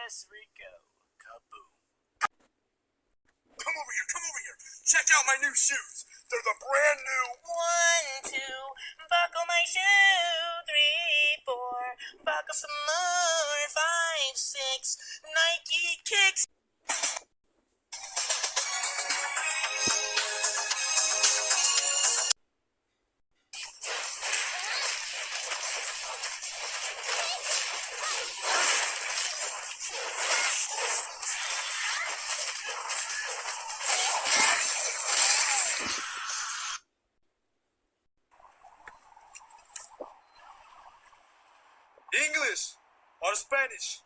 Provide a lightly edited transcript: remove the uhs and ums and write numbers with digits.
Yes, Rico. Kaboom. Come over here. Check out my new shoes. They're the brand new 1, 2, buckle my shoe. 3, 4, buckle some more. 5, 6, Nike kicks. English or Spanish.